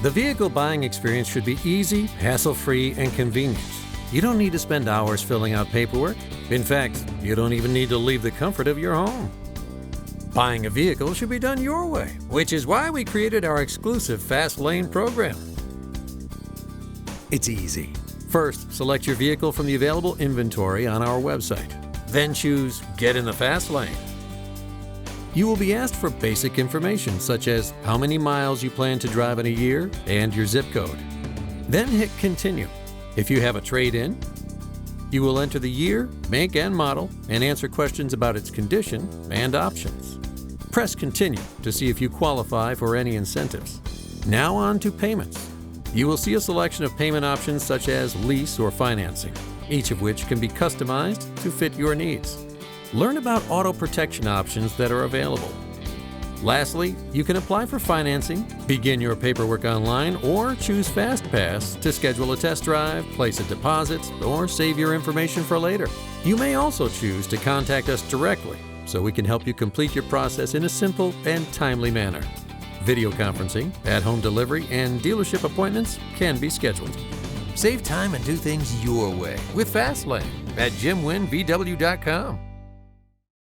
The vehicle buying experience should be easy, hassle-free, and convenient. You don't need to spend hours filling out paperwork. In fact, you don't even need to leave the comfort of your home. Buying a vehicle should be done your way, which is why we created our exclusive Fast Lane program. It's easy. First, select your vehicle from the available inventory on our website. Then choose Get in the Fast Lane. You will be asked for basic information such as how many miles you plan to drive in a year and your zip code. Then hit Continue. If you have a trade-in, you will enter the year, make, and model and answer questions about its condition and options. Press Continue to see if you qualify for any incentives. Now on to payments. You will see a selection of payment options such as lease or financing, each of which can be customized to fit your needs. Learn about auto protection options that are available. Lastly, you can apply for financing, begin your paperwork online, or choose FastPass to schedule a test drive, place a deposit, or save your information for later. You may also choose to contact us directly so we can help you complete your process in a simple and timely manner. Video conferencing, at-home delivery, and dealership appointments can be scheduled. Save time and do things your way with Fastlane at JimWynnVW.com.